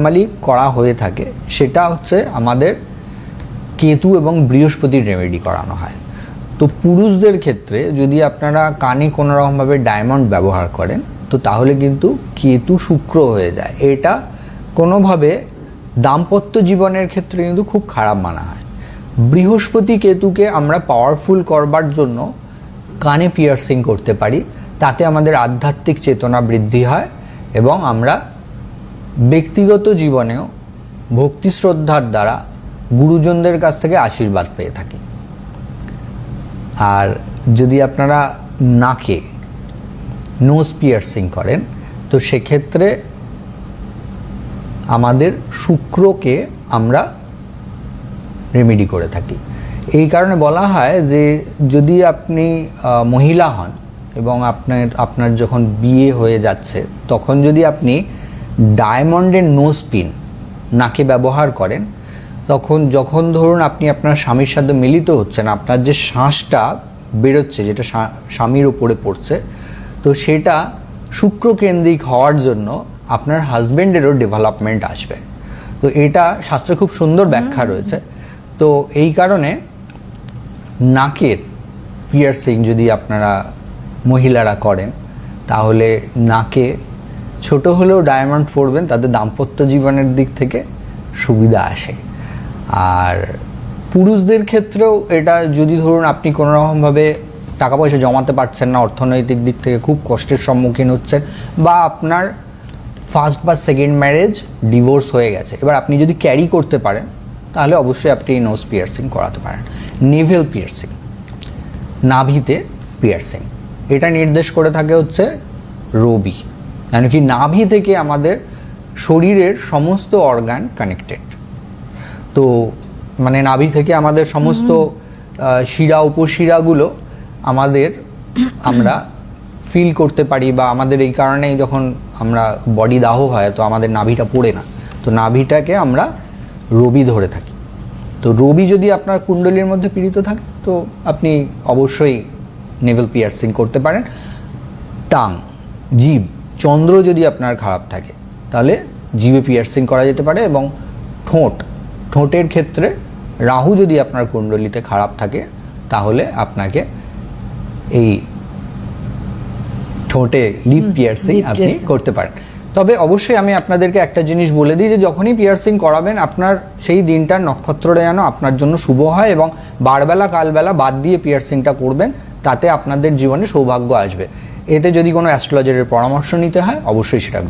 Normally করা হয়ে থাকে সেটা হচ্ছে আমাদের কেতু এবং বৃহস্পতির রেমেডি করানো হয়। তো পুরুষদের ক্ষেত্রে যদি আপনারা কানে কোনো রকমভাবে ডায়মন্ড ব্যবহার করেন তো তাহলে কিন্তু কেতু শুক্র হয়ে যায়। এটা কোনোভাবে দাম্পত্য জীবনের ক্ষেত্রে কিন্তু খুব খারাপ মানা হয়। বৃহস্পতি কেতুকে আমরা পাওয়ারফুল করবার জন্য কানে পিয়ার্সিং করতে পারি, তাতে আমাদের আধ্যাত্মিক চেতনা বৃদ্ধি হয় এবং আমরা ব্যক্তিগত জীবনেও ভক্তি শ্রদ্ধার দ্বারা গুরুজনদের কাছ থেকে আশীর্বাদ পেয়ে থাকি। আর যদি আপনারা নাকে নোজ পিয়ার্সিং করেন তো সেক্ষেত্রে আমাদের শুক্রকে আমরা রেমেডি করে থাকি। এই কারণে বলা হয় যে যদি আপনি মহিলা হন এবং আপনার যখন বিয়ে হয়ে যাচ্ছে তখন যদি আপনি ডায়মন্ডের নোজ পিন নাকে ব্যবহার করেন, তখন যখন ধরুন আপনি আপনার স্বামীর সাথে মিলিত হচ্ছেন, আপনার যে শ্বাসটা বেরোচ্ছে যেটা স্বামীর উপরে পড়ছে, তো সেটা শুক্রকেন্দ্রিক হওয়ার জন্য আপনার হাজব্যান্ডেরও ডেভেলপমেন্ট আসবে। তো এটা শাস্ত্রে খুব সুন্দর ব্যাখ্যা রয়েছে। তো এই কারণে নাকের পিয়ার্সিং যদি আপনারা মহিলারা করেন তাহলে নাকে ছোট হলেও ডায়মন্ড পরবেন, তাদের দাম্পত্য জীবনের দিক থেকে সুবিধা আসে। আর পুরুষদের ক্ষেত্রেও এটা যদি ধরুন আপনি কোনো রকমভাবে টাকা পয়সা জমাতে পারছেন না, অর্থনৈতিক দিক থেকে খুব কষ্টের সম্মুখীন হচ্ছেন, বা আপনার ফার্স্ট বা সেকেন্ড ম্যারেজ ডিভোর্স হয়ে গেছে, এবার আপনি যদি ক্যারি করতে পারেন তাহলে অবশ্যই আপনি নোজ পিয়ার্সিং করাতে পারেন। নেভেল পিয়ার্সিং, নাভিতে পিয়ার্সিং, এটা নির্দেশ করে থাকে হচ্ছে রবি, মানে কি নাভি থেকে আমাদের শরীরের সমস্ত অর্গান কানেক্টেড। তো মানে নাভি থেকে আমাদের সমস্ত শিরা উপশিরাগুলো আমরা ফিল করতে পারি, বা আমাদের এই কারণেই যখন আমরা বডি দাহ হয় তো আমাদের নাভিটা পড়ে না, তো নাভিটাকে আমরা রবি ধরে থাকি। তো রবি যদি আপনার কুণ্ডলীর মধ্যে পীড়িত থাকে তো আপনি অবশ্যই নেভেল পিয়ার্সিং করতে পারেন। টাং, জিভ, চন্দ্র যদি আপনার খারাপ থাকে তাহলে জিভে পিয়ার্সিং করা যেতে পারে। এবং ঠোঁটের ক্ষেত্রে রাহু যদি আপনার কুণ্ডলিতে খারাপ থাকে তাহলে আপনাকে এই ঠোঁটে লিপ পিয়ার্সিং আপনি করতে পারেন। তবে অবশ্যই আমি আপনাদেরকে একটা জিনিস বলে দিই যে যখনই পিয়ার্সিং করাবেন আপনার সেই দিনটার নক্ষত্রটা যেন আপনার জন্য শুভ হয়, এবং বারবেলা কালবেলা বাদ দিয়ে পিয়ার্সিংটা করবেন, তাতে আপনাদের জীবনে সৌভাগ্য আসবে। এতে যদি কোনো অ্যাস্ট্রোলজারের পরামর্শ নিতে হয় অবশ্যই সেটা